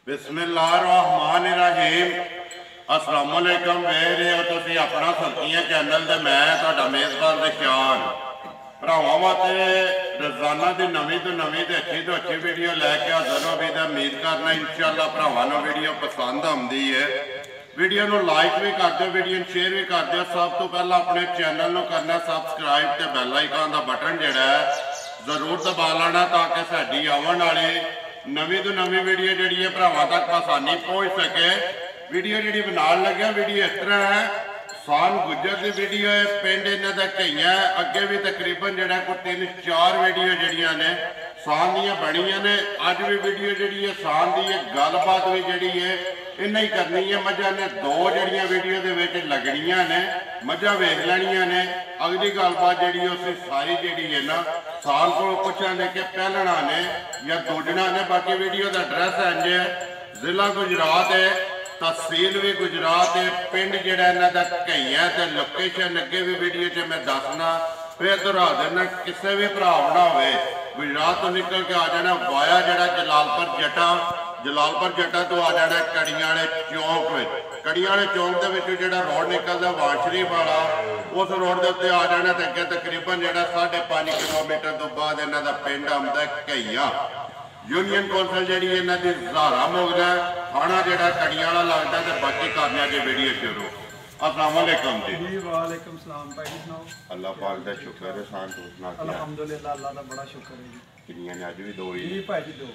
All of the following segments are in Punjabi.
बिस्मिल्लाहिर्रहमानिर्रहीम। अस्सलाम वालेकुम। वेख रहे हो तुसीं अपना संतियां चैनल ते मैं तुहाडा मेज़बान निशान भरावां वास्ते रोज़ाना की नवीं तो नवीं ते अच्छी वीडियो लैके हाज़र हो। भी उम्मीद करना इंशाअल्लाह भरावां नूं वीडियो पसंद आउंदी है। वीडियो नूं लाइक भी कर दो, वीडियो शेयर भी कर दो। सब तो पहला अपने चैनल नूं करना सबसक्राइब ते बैल आइकन का बटन जिहड़ा है जरूर दबा लेना ताकि साडी आवन वाली नवीं तो नवीं वीडियो जी भरावां तक आसानी पहुँच सके। वीडियो जी बनाने लगे वीडियो इस तरह है, सान गुजर की वीडियो है, पिंड इन्हों का कईया अगे भी तकरीबन जो कोई 3-4 वीडियो जड़िया ने सान दियाँ बनिया ने। अज भी वीडियो जी है सान की गलबात भी जी है इन्हें ही करनी है। मझा ने 2 जड़िया वीडियो के लगनिया ने, मझा वेख लैनिया ने। अगली गलबात जी उस सारी जी है ना साल को पुछा ने कि पहलना ने या दूजना ने। बाकी वीडियो का एड्रैस इंज है, जिला गुजरात है, तहसील भी गुजरात है, पिंड जोड़ा इन्हों का कईया तो लोकेशन अगे भी वीडियो च मैं दसना। फिर दोहरा देना किसी भी भरा बना हो गुजरात तो निकल के आ जाना वाया जरा जलालपुर जटा तो आ जाना कड़ियां वाले चौंक में। कड़ियां वाले चौंक के जो रोड निकलता वान शरीफ वाला उस रोड के उत्ते आ जाना तो अगे तकरीबन जो 5.5 किलोमीटर तो बाद इन्हों का पिंड आंदा कईया। यूनियन कौंसल जी इन्हों की सहारा मुगदा थाना जोड़ा कड़ियां वाला लगता है। बाकी करने जी वीडियो शुरू। अस्सलाम वालेकुम जी। वालेकुम सलाम भाई जी, सुनाओ। अल्लाह पाक का शुक्र है। शान तो सुना अल्हम्दुलिल्लाह, अल्लाह का बड़ा शुक्र है जी। कितनियां ने अज भी 2 ही जी भाई जी 2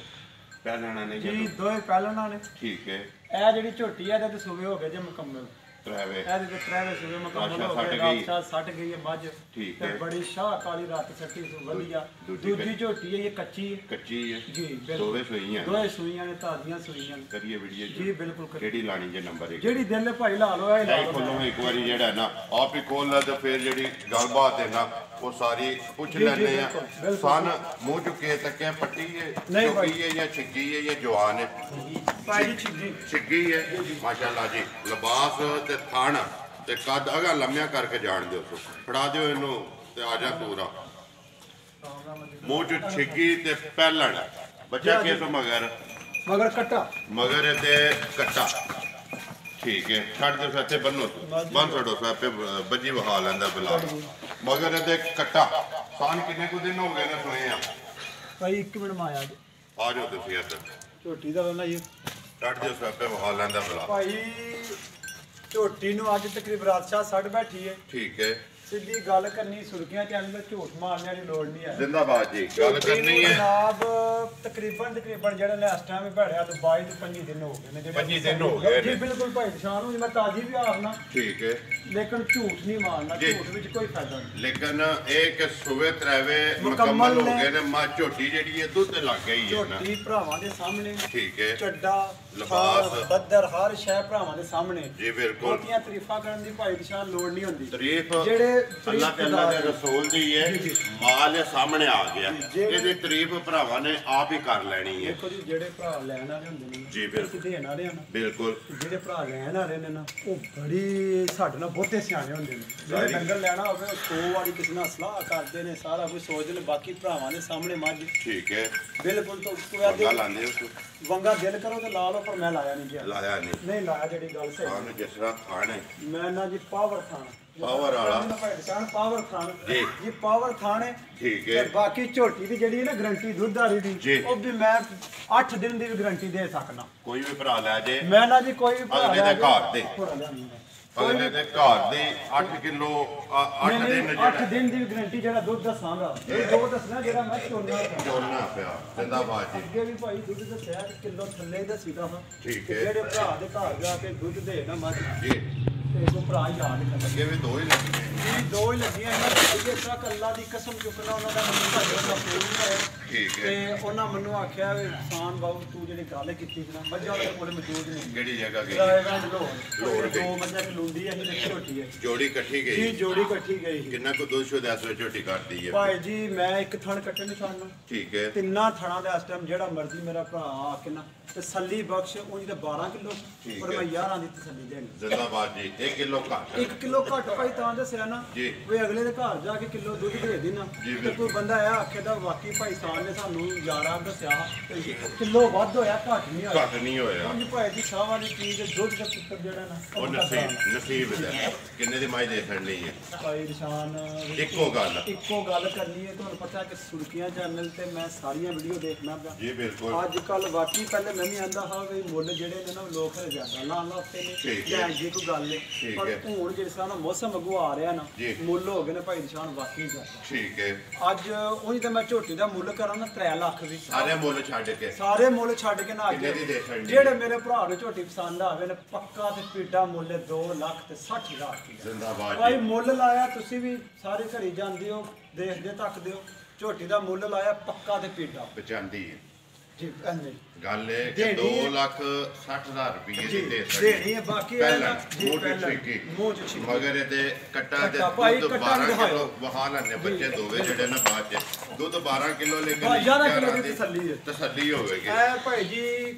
पहलना ने जी 2 पहलना ने। ठीक है। ए जेडी झोटी है ते सूबे हो गए जे मुकम्मल। त्रैवे ए त्रैवे सूबे मुकम्मल हो गए। रात सट गई है मझ। ठीक है। है। बड़ी शाह काली रात सटी सो वधिया। दूजी झोटी है ये कच्ची है जी बिल्कुल। दोवे सुईयां ने ताजियां सुईयां करिए वीडियो जी बिल्कुल। केड़ी लानी जे नंबर 1 जेडी दिल भाई ला लो। ए खोलो एक बारी जेड़ा ना आप ही खोल ला तो फिर जेडी गलबात है ना वो सारी पूछ लेने हैं। सन मुंह चुके तक पट्टी है, चौकी है या छिग्गी है या जवान है? छिग्गी है माशाल्लाह जी। लिबास ते थन ते कद अगा लम्या करके जान दो फड़ा दो इनू ते आ जा पूरा मुंह च छिग्गी ते पहलण बच्चा किस मगर कट्टा मगर ते कट्टा। ठीक है छड़ दो सत्ते बनो बन छड़ो सापे बजी बहा लेंदा बिला मगर ते कट्टा। सान किन्ने को दिन हो गए ने सोए हैं भाई 1 मिनट में आया जी। आ जाओ तुसी इधर झोटी दा ना ये छड़ दो सापे बहा लेंदा बिला भाई। झोटी नूं अज तकरीबन रात शाह 60 बैठी है। ठीक है। सीधी गल करनी सुर्खियां चैनल में झूठ मारने वाली लोड़ नहीं है। जिंदाबाद जी। गल करनी है जनाब तकरीबन जेड़ा इस टाइम बैठा तो 22-25 दिन हो गए ने। 25 दिन हो गए जी बिल्कुल भाई निशान हूं मैं ताजी भी आखना। ठीक है। लेकिन झूठ नहीं मारना, झूठ विच कोई फायदा नहीं। लेकिन एक सुबह त्रैवे मुकम्मल हो गए ने। मां झोटी जेडी है दुध लग गई है ना। झोटी भरावां दे सामने। ठीक है। चड्डा लिबास बदर हर शय भरावां दे सामने। जी बिल्कुल। बहुतियां तारीफां करन दी भाई निशान लोड़ नहीं होंदी। तारीफ जेड़े अल्लाह के अल्लाह के रसूल दी है। माल सामने आ गया ਇਹਦੀ ਤਾਰੀਫ ਭਰਾਵਾਂ ਨੇ ਆਪ ਹੀ ਕਰ ਲੈਣੀ ਹੈ। ਦੇਖੋ ਜੀ ਜਿਹੜੇ ਭਰਾ ਲੈਣ ਵਾਲੇ ਹੁੰਦੇ ਨੇ ਜੀ ਬਿਲਕੁਲ ਦੇਣ ਵਾਲੇ ਹਨ। ਬਿਲਕੁਲ। ਜਿਹੜੇ ਭਰਾ ਲੈਣ ਵਾਲੇ ਨੇ ਨਾ ਉਹ ਬੜੀ ਸਾਡੇ ਨਾਲ ਬਹੁਤੇ ਸਿਆਣੇ ਹੁੰਦੇ ਨੇ। ਜਿਹੜੇ ਡੰਗਰ ਲੈਣਾ ਹੋਵੇ ਉਹ 100 ਵਾਰੀ ਕਿਸੇ ਨਾਲ ਸਲਾਹ ਕਰਦੇ ਨੇ, ਸਾਰਾ ਕੁਝ ਸੋਚਦੇ ਨੇ। ਬਾਕੀ ਭਰਾਵਾਂ ਦੇ ਸਾਹਮਣੇ ਮੱਝ ਠੀਕ ਹੈ ਬਿਲਕੁਲ ਤੋਂ ਵੰਗਾ ਲਾਉਂਦੇ ਹੋ ਵੰਗਾ ਦਿਲ ਕਰੋ ਤੇ ਲਾ ਲਓ, ਪਰ ਮੈਂ ਲਾਇਆ ਨਹੀਂ ਜੀ। ਲਾਇਆ ਨਹੀਂ ਲਾਇਆ। ਜਿਹੜੀ ਗੱਲ ਸਹੀ ਸਾਨੂੰ ਜਿਸ ਤਰ੍ਹਾਂ ਖਾਣੇ ਮੈਂ ਨਾ ਜੀ ਪਾਵਰ ਖਾਣ ਪਾਵਰ ਵਾਲਾ ਪਾਵਰ ਖਾਣ ਜੀ ਪਾਵਰ ਖਾਣੇ। ਠੀਕ ਹੈ। ਬਾਕੀ ਝੋਟੀ ਦੀ ਜਿਹੜੀ ਨਾ ਗਰੰਟੀ ਦੁੱਧਦਾਰੀ ਦੀ ਉਹ ਵੀ ਮੈਂ 8 ਦਿਨ ਦੀ ਵੀ ਗਰੰਟੀ ਦੇ ਸਕਦਾ। ਕੋਈ ਵੀ ਭਰਾ ਲੈ ਜੇ ਮੈਂ ਨਾ ਜੀ ਕੋਈ ਵੀ ਭਰਾ ਅਗਲੇ ਦੇ ਘਰ ਦੇ ਅਗਲੇ ਦੇ ਘਰ ਦੇ 8 ਕਿਲੋ 8 ਦਿਨ 8 ਦਿਨ ਦੀ ਗਰੰਟੀ ਜਿਹੜਾ ਦੁੱਧ ਦੱਸਾਂਗਾ ਇਹ ਦੋ ਦੱਸਣਾ ਜਿਹੜਾ ਮੈਂ ਚੋਲਣਾ ਪਿਆ। ਜਿੰਦਾਬਾਦ ਜੀ। ਅੱਗੇ ਵੀ ਭਾਈ ਦੁੱਧ ਦੱਸਿਆ ਕਿਲੋ ਥੱਲੇ ਦੱਸੀਦਾ ਹਾਂ। ਠੀਕ ਹੈ। ਜਿਹੜੇ ਭਰਾ ਦੇ ਘਰ ਜਾ ਕੇ ਦੁੱਧ ਦੇ ਨਾ ਮੱਝ ਜੀ ਤੇ ਉਹ ਭਰਾ ਯਾਦ ਕਰ ਅੱਗੇ ਵੀ 2 ਹੀ ਲੱਗੇ ਜੀ 2 ਹੀ ਲੱਗੀਆਂ ਇਹਨਾਂ ਦੇ ਤੱਕ ਅੱਲਾ ਦੀ ਕਸਮ ਚੁੱਕਣਾ ਉਹਨਾਂ ਦਾ ਮੈਨੂੰ ਭਾਈ ਦਾ ਫੋਨ ਹੈ। ਠੀਕ ਹੈ। ਤੇ ਉਹਨਾਂ ਮੈਨੂੰ ਆਖਿਆ ਵੀ ਸਾਨ ਬਾਬੂ ਤੂੰ ਜਿਹੜੀ ਗੱਲ ਕੀਤੀ ਸੀ ਨਾ ਮੱਝਾਂ ਵਾਲੇ ਕੋਲ ਮੌਜੂਦ ਨਹੀਂ। ਕਿਹੜੀ ਜਗ੍ਹਾ ਗਈ? ਲੋੜ 2 ਮੱਝਾਂ ਕਿ ਲੁੰਡੀ ਹੈ ਜਿਹੜੀ ਝੋਟੀ ਹੈ। ਜੋੜੀ ਇਕੱਠੀ ਗਈ ਜੀ ਜੋੜੀ ਇਕੱਠੀ ਗਈ। ਕਿੰਨਾ ਕੋ 200 ਝੋਟੀ ਕੱਟਦੀ ਹੈ ਭਾਈ ਜੀ ਮੈਂ ਇੱਕ ਥਣ ਕੱਟਣ ਨਹੀਂ ਛੱਡਣਾ। ਠੀਕ ਹੈ। ਤਿੰਨਾਂ ਥਣਾਂ ਦੇ ਇਸ ਟਾਈਮ ਜਿਹੜਾ ਮਰਜ਼ੀ ਮੇਰਾ ਭਰਾ ਆ ਕੇ ਨਾ ਤਸੱਲੀ ਬਖਸ਼ ਉਂਝ ਤੇ 12 ਕਿਲੋ ਪਰ ਮੈਂ 11 ਦੀ ਤਸੱਲੀ ਦੇਣੀ। ਜ਼ਿੰਦਾਬਾਦ ਜੀ। 1 ਕਿਲੋ ਘੱਟ 1 ਕਿਲੋ ਘੱਟ ਭਾਈ ਤਾਂ ਦੱਸਿਆ ਨਾ ਨਾ ਜੀ ਵੀ ਅਗਲੇ ਦੇ ਘਰ ਜਾ ਕੇ ਕਿਲੋ ਦੁੱਧ ਦੇ ਦੇਣਾ ਤੇ ਕੋਈ ਬੰਦਾ ਇਹ ਆਖੇ ਦਾ ਵਾਕਈ ਭਾਈ ਸਾਹਿਬ ਨੇ ਸਾਨੂੰ ਯਾਰਾ ਦੱਸਿਆ ਕਿਲੋ ਵੱਧ ਹੋਇਆ ਘੱਟ ਨਹੀਂ ਹੋਇਆ ਉਂਝ ਭਾਈ ਦੀ ਸ਼ਾਹ ਵਾਲੀ ਚੀਜ਼ ਦੁੱਧ ਦਾ ਪੁੱਤਰ ਜਿਹੜਾ ਨਾ ਉਹ ਨਸੀਬ ਦਾ ਕਿੰਨੇ ਦੀ ਮਾਈ ਦੇ ਛੱਡਣੀ ਹੈ ਭਾਈ ਨਿਸ਼ਾਨ ਇੱਕੋ ਗੱਲ ਕਰਨੀ ਹੈ ਤੁਹਾਨੂੰ ਪਤਾ ਕਿ ਸੁਰਖੀਆਂ ਚੈਨਲ ਤੇ ਮੈਂ ਸਾਰੀਆਂ ਵੀਡੀਓ ਦੇਖਣਾ ਪਿਆ ਜੀ ਬਿਲਕੁਲ ਅੱਜ ਕੱਲ ਵਾਕਈ ਪਹਿਲੇ ਮੈਂ ਵੀ ਆਂਦਾ ਹਾਂ ਵੀ ਮੁੱਲ ਜਿਹੜੇ ਨੇ ਨਾ ਲੋਕ ਜ਼ਿਆਦਾ ਲਾ ਉੱਤੇ ਨੇ ਜਾਂ ਜੀ ਕੋਈ ਗੱਲ ਨਹੀਂ ਪਰ ਹੁਣ ਜਿਸ ਤਰ੍ਹਾਂ ਦਾ ਮੌਸਮ ਅਗੂ ਆ ਰਿਹਾ ਨਾ ਮੁੱਲ ਹੋ ਗਏ ਨੇ ਭਾਈ ਨਿਸ਼ਾਨ ਵਾਕਈ ਜ਼ਿਆਦਾ ਠੀਕ ਹੈ ਅੱਜ ਉਹੀ ਤਾਂ ਮੈਂ ਝੋਟੀ ਦਾ ਮੁੱਲ ਕਰਾਂ ਨਾ 3 ਲੱਖ ਵੀ ਸਾਰੇ ਮੁੱਲ ਛੱਡ ਕੇ ਨਾ ਜਿਹੜੇ ਮੇਰੇ ਭਰਾ ਨੂੰ ਝੋਟੀ ਪਸੰਦ ਆਵੇ ਨੇ ਪੱਕਾ ਤੇ ਪੀਡਾ ਮੁੱਲ 2 ਲੱਖ ਤੇ 60,000 ਜ਼ਿੰਦਾਬਾਦ ਭਾਈ ਮੁੱਲ ਲਾਇਆ ਤੁਸੀਂ ਵੀ ਸਾਰੇ ਘਰੀ ਜਾਂਦੇ ਹੋ ਦੇਖਦੇ ਤੱਕਦੇ ਹੋ ਝੋਟੀ ਦਾ ਮੁੱਲ ਲਾਇਆ ਪੱਕਾ ਤੇ ਪੀਡਾ ਪਚਾਂਦੀ ਹੈ ਜੀ ਗੱਲ ਹੈ ਕਿ 2,60,000 ਰੁਪਏ ਦੀ ਦੇ ਦੇਣੀ ਹੈ ਬਾਕੀ ਮੂੰਹ ਚ ਛਿੱਕੀ ਮਗਰ ਇਹਦੇ ਕੱਟਾ ਤੇ ਦੁੱਧ 12 ਕਿਲੋ ਵਹਾ ਲੈਣੇ ਬੱਚੇ ਦੋਵੇਂ ਜਿਹੜੇ ਨਾ ਬਾਅਦ ਚ ਦੁੱਧ 12 ਕਿਲੋ ਲੈ ਕੇ 11 ਕਿਲੋ ਦੀ ਤਸੱਲੀ ਹੋਵੇਗੀ ਐ ਭਾਈ ਜੀ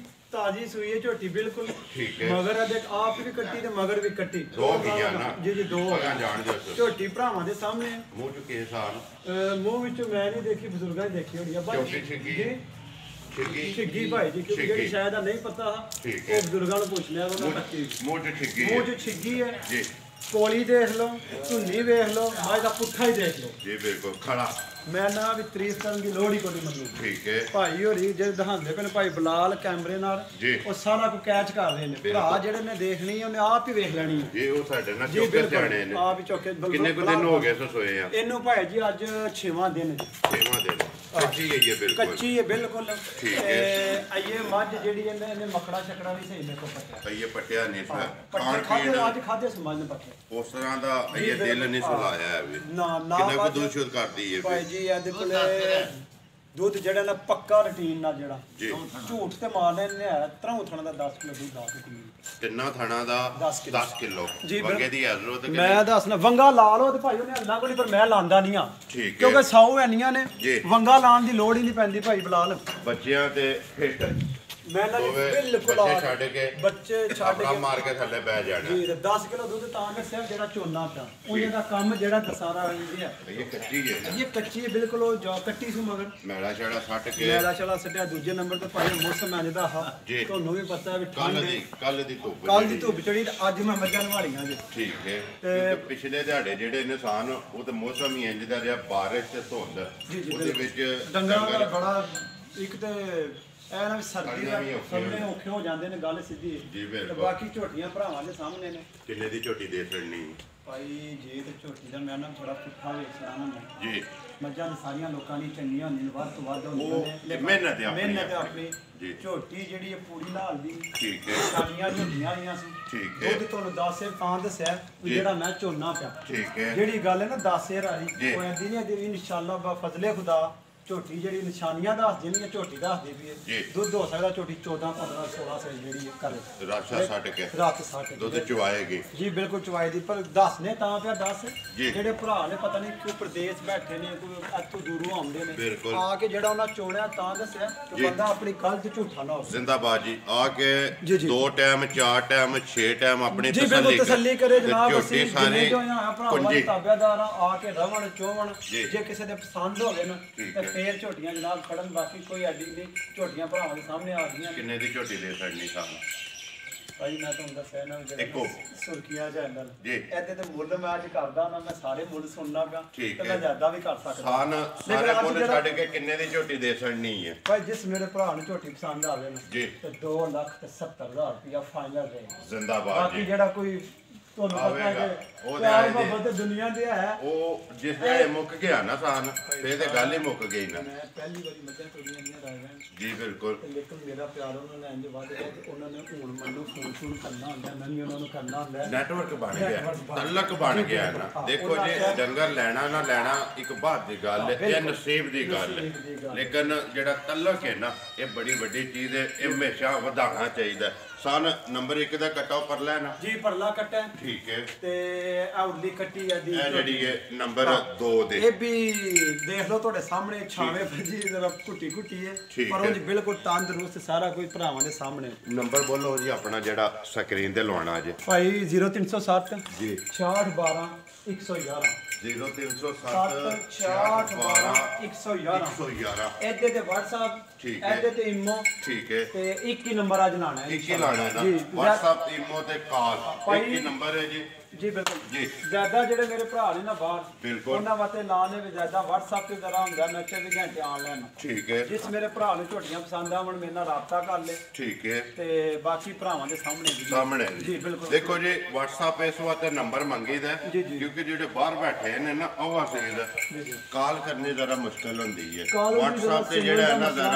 ਤਾਜੀ ਸੂਈ ਹੈ ਝੋਟੀ ਬਿਲਕੁਲ ਠੀਕ ਹੈ ਮਗਰ ਦੇਖ ਆਪ ਵੀ ਕੱਟੀ ਤੇ ਮਗਰ ਵੀ ਕੱਟੀ ਦੋ ਗਈਆਂ ਨਾ ਜੀ ਦੋ ਜਾਣ ਦਿਓ ਝੋਟੀ ਭਰਾਵਾਂ ਦੇ ਸਾਹਮਣੇ ਮੂੰਹ ਚ ਕੇ ਸਾਲ ਮੂੰਹ ਵਿੱਚੋਂ ਮੈਂ ਨਹੀਂ ਦੇਖੀ ਬਜ਼ੁਰਗਾਂ ਨੇ ਦੇਖੀ ਹੋਣੀ ਆ ਬਾਈ ਛਿੱਗੀ ਭਾਈ ਜੀ ਕਿਉਂਕਿ ਜਿਹੜੀ ਸ਼ਾਇਦ ਨਹੀਂ ਪਤਾ ਉਹ ਬਜ਼ੁਰਗਾਂ ਨੂੰ ਪੁੱਛ ਲਿਆ ਉਹਨਾਂ ਕੱਟੀ ਮੂੰਹ ਚ ਛਿੱਗੀ ਹੈ ਜੀ ਕੋਲੀ ਦੇਖ ਲਓ ਧੁੰਨੀ ਵੇਖ ਲਓ ਮਾਝ ਦਾ ਪੁੱਠਾ ਹੀ ਦੇਖ ਲਓ ਜੀ ਬਿਲਕੁਲ ਖੜਾ ਮੈਂ ਨਾ ਵੀ ਤਾਰੀਫ ਕਰਨ ਦੀ ਲੋੜ ਹੀ ਕੋਈ ਨਹੀਂ ਠੀਕ ਹੈ ਭਾਈ ਹੋਰੀ ਜਿਹੜੇ ਦਿਖਾਉਂਦੇ ਪਏ ਨੇ ਭਾਈ ਬਲਾਲ ਕੈਮਰੇ ਨਾਲ ਉਹ ਸਾਰਾ ਕੁ ਕੈਚ ਕਰ ਰਹੇ ਨੇ ਭਰਾ ਜਿਹੜੇ ਨੇ ਦੇਖਣੀ ਉਹਨੇ ਆਪ ਹੀ ਵੇਖ ਲੈਣੀ ਜੀ ਉਹ ਸਾਡੇ ਨਾਲ ਚੌਕੇ ਜਾਣੇ ਨੇ ਆਪ ਹੀ ਚੌਕੇ ਕਿੰਨੇ ਕੁ ਦਿਨ ਹੋ ਗਏ ਸੋਏ ਆ ਇਹਨੂੰ ਭਾਈ ਜੀ ਅੱਜ 6ਵਾਂ ਦਿਨ ਕੱਚੀ ਹੈ ਇਹ ਬਿਲਕੁਲ ਕੱਚੀ ਹੈ ਬਿਲਕੁਲ ਠੀਕ ਹੈ ਇਹ ਮੱਝ ਜਿਹੜੀ ਇਹਨੇ ਮੱਖੜਾ ਛਕੜਾ ਵੀ ਸਹੀ ਮੇਰੇ ਕੋ ਪੱਟਿਆ ਇਹ ਪੱਟਿਆ ਨਹੀਂ ਅੱਜ ਖਾਦੇ ਸਮਝ ਨੇ ਪੱਟੇ ਉਸ ਤਰ੍ਹਾਂ ਦਾ ਇਹ ਦਿਲ ਨਹੀਂ ਸੁਲਾਇਆ ਹੈ ਵੀ ਨਾ ਕਿੰਨਾ ਕੁ ਦੁੱਧ ਸ਼ੁੱਧ ਕਰਦੀ ਹੈ ਭਾਈ ਜੀ ਇਹਦੇ ਕੋਲੇ ਦੁੱਧ ਜਿਹੜਾ ਨਾ ਪੱਕਾ ਰੁਟੀਨ ਨਾਲ ਜਿਹੜਾ ਝੂਠ ਤੇ ਮਾਰਨੇ ਨੇ ਤਰ੍ਹਾਂ ਥਣਾ ਦਾ 10 ਕਿਲੋ ਦੁੱਧ 10 ਕਿਲੋ ਤਿੰਨਾਂ ਥਣਾ ਦਾ 10 ਕਿਲੋ ਵੰਗੇ ਦੀ ਹਜ਼ਰਤ ਮੈਂ ਦੱਸਣਾ ਵੰਗਾ ਲਾ ਲਓ ਤੇ ਭਾਈ ਉਹਨੇ ਅੱਲਾ ਕੋਲ ਪਰ ਮੈਂ ਲਾਂਦਾ ਨਹੀਂ ਆ ਕਿਉਂਕਿ 100 ਐਨੀਆਂ ਨੇ ਵੰਗਾ ਲਾਉਣ ਦੀ ਲੋੜ ਹੀ ਨਹੀਂ ਪੈਂਦੀ ਭਾਈ ਬਲਾਲ ਬੱਚਿਆਂ ਤੇ ਫਿੱਟ ਮੈਂ ਨਾ ਬਿਲਕੁਲ ਬੱਚੇ ਛੱਡ ਕੇ ਮਾਰ ਕੇ ਥੱਲੇ ਬਹਿ ਜਾਣਾ ਜੀ 10 ਕਿਲੋ ਦੁੱਧ ਤਾਂ ਦੱਸਿਆ ਜਿਹੜਾ ਝੋਨਾ ਪਿਆ ਉਹਨੇ ਦਾ ਕੰਮ ਜਿਹੜਾ ਦਸਾਰਾ ਹੁੰਦੀ ਹੈ ਇਹ ਕੱਚੀ ਹੈ ਇਹ ਕੱਚੀ ਹੈ ਬਿਲਕੁਲ ਉਹ ਜੋ ਕੱਟੀ ਸੀ ਮਗਰ ਮੈਲਾ ਛੜਾ ਸੱਟ ਕੇ ਮੈਲਾ ਛੜਾ ਸੱਟਿਆ ਦੂਜੇ ਨੰਬਰ ਤੇ ਭਾਈ ਮੌਸਮ ਐਂ ਦਾ ਹਾ ਤੁਹਾਨੂੰ ਵੀ ਪਤਾ ਵੀ ਕੱਲ ਦੀ ਧੁੱਪ ਚੜੀ ਤੇ ਅੱਜ ਮੈਂ ਮੱਝਾਂ ਨਵਾਲੀਆਂ ਜੀ ਠੀਕ ਹੈ ਤੇ ਪਿਛਲੇ ਦਿਹਾੜੇ ਜਿਹੜੇ ਇਨਸਾਨ ਉਹ ਤੇ ਮੌਸਮ ਹੀ ਇੰਜ ਦਾ ਰਿਹਾ ਬਾਰਿਸ਼ ਤੇ ਧੁੰਦ ਉਹਦੇ ਵਿੱਚ ਡੰਗਰਾਂ ਦਾ ਬੜਾ ਇੱਕ ਤੇ ਐ ਨਾ ਸਰਦੀ ਦਾ ਸਾਹਮਣੇ ਔਖੇ ਹੋ ਜਾਂਦੇ ਨੇ ਗੱਲ ਸਿੱਧੀ ਤੇ ਬਾਕੀ ਝੋਟੀਆਂ ਭਰਾਵਾਂ ਦੇ ਸਾਹਮਣੇ ਨੇ ਕਿੰਨੇ ਦੀ ਝੋਟੀ ਦੇ ਛੜਨੀ ਭਾਈ ਜੇ ਤੇ ਝੋਟੀ ਦਾ ਮੈਂ ਨਾ ਥੋੜਾ ਪੁੱਠਾ ਵੇਖਦਾ ਨਾ ਜੀ ਮੱਝਾਂ ਸਾਰੀਆਂ ਲੋਕਾਂ ਦੀ ਚੰਗੀਆਂ ਹੁੰਦੀਆਂ ਨੇ ਵੱਧ ਤੋਂ ਵੱਧ ਹੁੰਦੀਆਂ ਨੇ ਮਿਹਨਤ ਆਪਣੀ ਝੋਟੀ ਜਿਹੜੀ ਹੈ ਪੂਰੀ ਲਾਲ ਦੀ ਠੀਕ ਹੈ ਸਾਰੀਆਂ ਝੋਟੀਆਂ ਆਈਆਂ ਸੀ ਠੀਕ ਹੈ ਦੁੱਧ ਤੁਹਾਨੂੰ 10 ਤਾਂ ਦੱਸਿਆ ਜਿਹੜਾ ਮੈਂ ਝੋਨਾ ਪਿਆ ਠੀਕ ਹੈ ਜਿਹੜੀ ਗੱਲ ਹੈ ਨਾ 10 ਵਾਲੀ ਉਹ ਐਂਦੀ ਨਹੀਂ ਦੀ ਇਨਸ਼ਾਅੱਲਾ ਬਾ ਫਜ਼ਲੇ ਖੁਦਾ ਝੋਟੀ ਜਿਹੜੀ ਨਿਸ਼ਾਨੀਆਂ ਦੱਸ ਦੇਣੀਆਂ ਝੋਟੀ ਦੱਸਦੀ ਵੀ ਹੈ ਦੁੱਧ ਹੋ ਸਕਦਾ ਝੋਟੀ 14 15 16 ਸੇ ਜਿਹੜੀ ਕਰੇ ਰਾਸ਼ਾ ਛੱਡ ਕੇ ਰਾਤ ਛੱਡ ਦੁੱਧ ਚਵਾਏਗੀ ਜੀ ਬਿਲਕੁਲ ਚਵਾਈ ਦੀ ਪਰ ਦੱਸਨੇ ਤਾਂ ਪਿਆ ਦੱਸ ਜਿਹੜੇ ਭਰਾ ਨੇ ਪਤਾ ਨਹੀਂ ਕੋਈ ਪ੍ਰਦੇਸ਼ ਬੈਠੇ ਨੇ ਕੋਈ ਇੱਥੋਂ ਦੂਰੋਂ ਆਉਂਦੇ ਨੇ ਆ ਕੇ ਜਿਹੜਾ ਉਹਨਾਂ ਚੋਣਿਆ ਤਾਂ ਦੱਸਿਆ ਕਿ ਬੰਦਾ ਆਪਣੀ ਗੱਲ ਤੇ ਝੂਠਾ ਨਾ ਹੋਵੇ ਜ਼ਿੰਦਾਬਾਦ ਜੀ ਆ ਕੇ 2 ਟਾਈਮ 4 ਟਾਈਮ 6 ਟਾਈਮ ਆਪਣੀ ਤਸੱਲੀ ਕਰੇ ਜਨਾਬ ਅਸੀਂ ਜਿੰਨੇ ਜੋ ਆ ਭਰਾਵਾਂ ਤਾਬੇਦਾਰ ਆ ਕੇ ਰਵਣ ਚੋਵਣ ਜੇ ਕਿਸੇ ਦੇ ਪਸੰਦ ਹੋਵੇ ਨਾ ਤੇ ਫੇਰ ਝੋਟੀਆਂ ਜਨਾਬ ਖੜਨ ਬਾਕੀ ਕੋਈ ਐਡੀ ਨਹੀਂ ਝੋਟੀਆਂ ਭਰਾਵਾਂ ਦੇ ਸਾਹਮਣੇ ਆ ਗਈਆਂ ਕਿੰਨੇ ਦੀ ਝੋਟੀ ਦੇ ਛੜਨੀ ਸਾਨੂੰ ਭਾਈ ਮੈਂ ਤੁਹਾਨੂੰ ਦੱਸਿਆ ਨਾ ਜਿਹੜਾ ਸੁਰਖੀਆਂ ਚੈਨਲ ਇਹਦੇ ਤੇ ਮੁੱਲ ਮੈਂ ਅੱਜ ਕਰਦਾ ਨਾ ਮੈਂ ਸਾਰੇ ਮੁੱਲ ਸੁਣਨਾ ਪਿਆ ਤੇ ਮੈਂ ਜ਼ਿਆਦਾ ਵੀ ਕਰ ਸਕਦਾ ਖਾਨ ਸਾਰੇ ਮੁੱਲ ਛੱਡ ਕੇ ਕਿੰਨੇ ਦੀ ਝੋਟੀ ਦੇ ਛੜਨੀ ਹੈ ਭਾਈ ਜਿਸ ਮੇਰੇ ਭਰਾ ਨੂੰ ਝੋਟੀ ਪਸੰਦ ਆਵੇ ਨਾ ਤੇ 2,70,000 ਰੁਪਇਆ ਫਾਈਨਲ ਰਹੇ ਜ਼ਿੰਦਾਬਾਦ ਬਾਕੀ ਜਿਹੜਾ ਕੋਈ ਤੁਹਾਨੂੰ ਪਤਾ ਹੈ ਕਿ ਪਿਆਰ ਮੁਹੱਬਤ ਦੁਨੀਆ ਦੇ ਹੈ ਉਹ ਜਿਸ ਵੇਲੇ ਮੁੱਕ ਗਿਆ ਨਾ ਸਾਨ ਫੇਰ ਤੇ ਗੱਲ ਹੀ ਮੁੱਕ ਗਈ ਨਾ ਮੈਂ ਪਹਿਲੀ ਵਾਰੀ ਮੱਝਾਂ ਚੋਰੀਆਂ ਨਹੀਂ ਰਾਇਆਂ ਜੀ ਬਿਲਕੁਲ ਲੇਕਿਨ ਮੇਰਾ ਪਿਆਰ ਉਹਨਾਂ ਨਾਲ ਇੰਜ ਵੱਧ ਗਿਆ ਕਿ ਉਹਨਾਂ ਨੇ ਹੁਣ ਮੈਨੂੰ ਫੋਨ ਕਰਨਾ ਹੁੰਦਾ ਮੈਂ ਵੀ ਉਹਨਾਂ ਨੂੰ ਕਰਨਾ ਹੁੰਦਾ ਨੈਟਵਰਕ ਬਣ ਗਿਆ ਤਲਕ ਬਣ ਗਿਆ ਨਾ ਦੇਖੋ ਜੇ ਡੰਗਰ ਲੈਣਾ ਨਾ ਲੈਣਾ ਇੱਕ ਬਾਤ ਦੀ ਗੱਲ ਹੈ ਇਹ ਨਸੀਬ ਦੀ ਗੱਲ ਹੈ ਲੇਕਿਨ ਜਿਹੜਾ ਤਲਕ ਹੈ ਨਾ ਇਹ ਬੜੀ ਵੱਡੀ ਚੀਜ਼ ਹੈ ਇਹ ਹਮੇਸ਼ਾ ਵਧਾਉਣਾ ਚਾਹੀਦਾ ਸਨ ਨੰਬਰ 1 ਦਾ ਕਟਾਓ ਪਰ ਲੈਣਾ ਜੀ ਪਰਲਾ ਕੱਟਾ ਠੀਕ ਹੈ ਤੇ ਆਉਲੀ ਕੱਟੀ ਆ ਦੀ ਇਹ ਜਿਹੜੀ ਹੈ ਨੰਬਰ 2 ਦੇ ਇਹ ਵੀ ਦੇਖ ਲਓ ਤੁਹਾਡੇ ਸਾਹਮਣੇ ਛਾਵੇਂ ਭੱਜੀ ਜਰਾ ਕੁੱਟੀ ਹੈ ਪਰ ਉਹ ਬਿਲਕੁਲ ਤੰਦਰੁਸਤ ਸਾਰਾ ਕੋਈ ਭਰਾਵਾਂ ਦੇ ਸਾਹਮਣੇ ਨੰਬਰ ਬੋਲੋ ਜੀ ਆਪਣਾ ਜਿਹੜਾ ਸਕਰੀਨ ਤੇ ਲਵਾਉਣਾ ਜੇ ਭਾਈ 0307 ਜੀ 6612 111 0307 6612 111 111 ਇਹਦੇ ਤੇ WhatsApp ਠੀਕ ਹੈ। ਇਹਦੇ ਤੇ ਇਮੋ ਠੀਕ ਹੈ ਤੇ ਇੱਕ ਹੀ ਨੰਬਰ ਅੱਜ ਲਾਣਾ ਹੈ। ਇੱਕ ਹੀ ਲਾਣਾ ਹੈ ਜੀ, ਨਾ WhatsApp ਇਮੋ ਤੇ ਕਾਲ ਭਾਈ- ਇੱਕ ਹੀ ਨੰਬਰ ਹੈ ਜੀ ਜੀ ਬਿਲਕੁਲ ਜੀ। ਜ਼ਿਆਦਾ ਜਿਹੜੇ ਮੇਰੇ ਭਰਾ ਨੇ ਨਾ ਬਾਹਰ ਬਿਲਕੁਲ। ਉਹਨਾਂ ਵਾਸਤੇ ਲਾਣੇ ਵੀ ਜ਼ਿਆਦਾ WhatsApp ਤੇ ਜ਼ਰਾ ਹੁੰਦਾ ਮੈਂ 24 ਘੰਟੇ ਆਨਲਾਈਨ। ਠੀਕ ਹੈ ਜਿਸ ਮੇਰੇ ਭਰਾ ਨੂੰ ਝੋਟੀਆਂ ਪਸੰਦ ਆਵਣ ਮੇਰੇ ਨਾਲ ਰਾਬਤਾ ਕਰ ਲੈ ਠੀਕ ਹੈ ਤੇ ਬਾਕੀ ਭਰਾਵਾਂ ਦੇ ਸਾਹਮਣੇ ਵੀ ਸਾਹਮਣੇ ਜੀ ਬਿਲਕੁਲ। ਦੇਖੋ ਜੀ WhatsApp ਇਸ ਵਾਸਤੇ ਨੰਬਰ ਮੰਗੀਦਾ ਜੀ, ਜੀ। ਕਿਉਂਕਿ ਜਿਹੜੇ ਬਾਹਰ ਬੈਠੇ ਨੇ ਨਾ ਉਹ ਵਾਸਤੇ ਜੀ। ਕਾਲ ਕਰਨੀ ਜ਼ਰਾ ਮੁਸ਼ਕਲ ਹੁੰਦੀ ਹੈ ਕਾਲ ਵੀ WhatsApp ਤੇ ਜ਼ਰਾ ਜਿਹੜਾ ਹੈ ਨਾ ਮਸਲਾ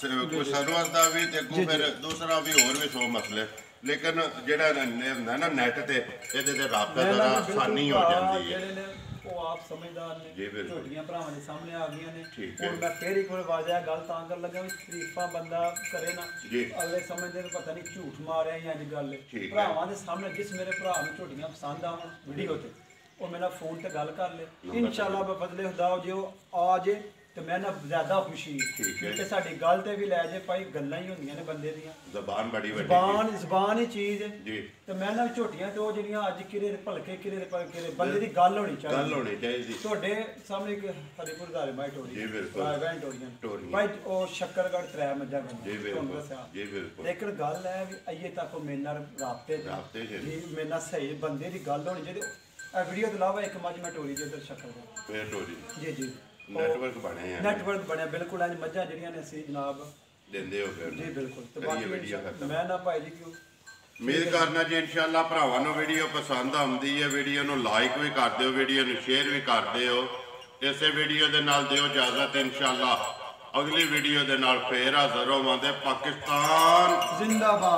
ਜ਼ਰਾ ਕੋਈ ਸਰਵਰ ਦਾ ਵੀ ਤੇ ਕੋਈ ਫਿਰ ਦੂਸਰਾ ਵੀ ਹੋਰ ਵੀ 100 ਮਸਲੇ ਲੇਕਿਨ ਜਿਹੜਾ ਹੁੰਦਾ ਨਾ ਨੈਟ ਤੇ ਇਹਦੇ ਤੇ ਰਾਬਤਾ ਜ਼ਰਾ ਆਸਾਨੀ ਹੋ ਜਾਂਦੀ ਹੈ ਜਿਹੜੇ ਨੇ ਉਹ ਆਪ ਸਮਝਦਾਰ ਜੀ, ਨੇ ਬਿਲਕੁਲ। ਝੋਟੀਆਂ ਭਰਾਵਾਂ ਦੇ ਸਾਹਮਣੇ ਆ ਗਈਆਂ ਨੇ ਠੀਕ ਹੈ। ਹੁਣ ਮੈਂ ਫੇਰ ਇੱਕ ਵਾਰ ਵਾਜਿਆ ਗੱਲ ਤਾਂ ਕਰ ਲੱਗਾ ਵੀ ਤਰੀਫਾਂ ਬੰਦਾ ਕਰੇ ਨਾ ਜੀ। ਅਗਲੇ ਸਮਝਦੇ ਨੇ ਪਤਾ ਨਹੀਂ ਝੂਠ ਮਾਰਿਆ ਜਾਂ ਅੱਜ ਗੱਲ ਠੀਕ ਹੈ। ਭਰਾਵਾਂ ਦੇ ਸਾਹਮਣੇ ਜਿਸ ਮੇਰੇ ਭਰਾ ਨੂੰ ਝੋਟੀਆਂ ਪਸੰਦ ਆਉਣ ਵੀਡੀਓ ਤੇ ਉਹ ਮੇਰਾ ਫੋਨ ਤੇ ਗੱਲ ਕਰ ਲੈ ਇਨਸ਼ਾਅੱਲਾ ਬਫਜ਼ਲੇ ਖੁਦਾ ਜੇ ਉਹ ਆ ਜੇ ਤੇ ਮੈਂ ਨਾ ਜ਼ਿਆਦਾ ਖੁਸ਼ੀ ਠੀਕ ਹੈ। ਕਿ ਸਾਡੀ ਗੱਲ ਤੇ ਵੀ ਲੈ ਜੇ ਭਾਈ ਗੱਲਾਂ ਹੀ ਹੁੰਦੀਆਂ ਨੇ ਬੰਦੇ ਦੀਆਂ ਜ਼ਬਾਨ ਬੜੀ ਵੱਡੀ ਜ਼ਬਾਨ ਹੀ ਚੀਜ਼ ਹੈ ਜੀ ਤੇ ਮੈਂ ਨਾ ਝੋਟੀਆਂ ਤੇ ਉਹ ਜਿਹੜੀਆਂ ਅੱਜ ਕਿਰੇ ਭਲਕੇ ਕਿਰੇ ਭਲਕੇ ਬੰਦੇ ਦੀ ਗੱਲ ਹੋਣੀ ਚਾਹੀਦੀ ਗੱਲ ਹੋਣੀ ਚਾਹੀਦੀ ਤੁਹਾਡੇ ਸਾਹਮਣੇ ਇੱਕ ਹਰੀਪੁਰ ਦਾ ਮਾਈਟ ਹੋ ਰਹੀ ਜੀ, ਬਿਲਕੁਲ। ਇਵੈਂਟ ਹੋ ਰਹੀਆਂ ਟੋਰੀਆਂ। ਭਾਈ ਉਹ ਸ਼ੱਕਰਗੜ੍ਹ ਤਰੇ ਮੱਝਾਂ ਜੀ, ਗਈਆਂ ਬਿਲਕੁਲ। ਤੁਹਾਨੂੰ ਦੱਸਿਆ ਜੀ, ਬਿਲਕੁਲ। ਲੇਕਿਨ ਗੱਲ ਹੈ ਵੀ ਅਈਏ ਤੱਕ ਉਹ ਮੇਰੇ ਨਾਲ ਰਾਬਤੇ ਰਾਬਤੇ 'ਚ ਜੀ ਮੇਰੇ ਨਾਲ ਸਹੀ ਬੰਦੇ ਦੀ ਗੱਲ ਹੋਣੀ ਚਾਹੀਦੀ ਇਹ ਵੀਡੀਓ ਤੋਂ ਇਲਾਵਾ ਇੱਕ ਮੱਝ ਮੈਂ ਟੋਰੀ ਜਿੱਧਰ ਸ਼ੱਕਰਗੜ੍ਹ ਫੇਰ ਟੋਰੀ ਜੀ ਜੀ ਨੈਟਵਰਕ ਬਣੇ ਆ ਨੈਟਵਰਕ ਬਣਿਆ ਬਿਲਕੁਲ ਐ ਮੱਝਾਂ ਜਿਹੜੀਆਂ ਨੇ ਅਸੀਂ ਜਨਾਬ ਦਿੰਦੇ ਹੋ ਫਿਰ ਜੀ ਬਿਲਕੁਲ ਤੇ ਕਰੀਏ ਵੀਡੀਓ ਬਾਕੀ ਖਤਮ ਮੈਂ ਨਾ ਭਾਈ ਜੀ ਕਿਉਂ ਉਮੀਦ ਕਰਨਾ ਜੀ ਇਨਸ਼ਾਅੱਲਾ ਭਰਾਵਾਂ ਨੂੰ ਵੀਡੀਓ ਪਸੰਦ ਆਉਂਦੀ ਹੈ ਵੀਡੀਓ ਨੂੰ ਲਾਈਕ ਵੀ ਕਰ ਦਿਓ ਵੀਡੀਓ ਨੂੰ ਸ਼ੇਅਰ ਵੀ ਕਰ ਦਿਓ ਇਸੇ ਵੀਡੀਓ ਦੇ ਨਾਲ ਦਿਓ ਇਜਾਜ਼ਤ ਇਨਸ਼ਾਅੱਲਾ ਅਗਲੀ ਵੀਡੀਓ ਦੇ ਨਾਲ ਫੇਰ ਹਾਜ਼ਰ ਹੋਵਾਂਗੇ ਪਾਕਿਸਤਾਨ ਜ਼ਿੰਦਾਬਾਦ।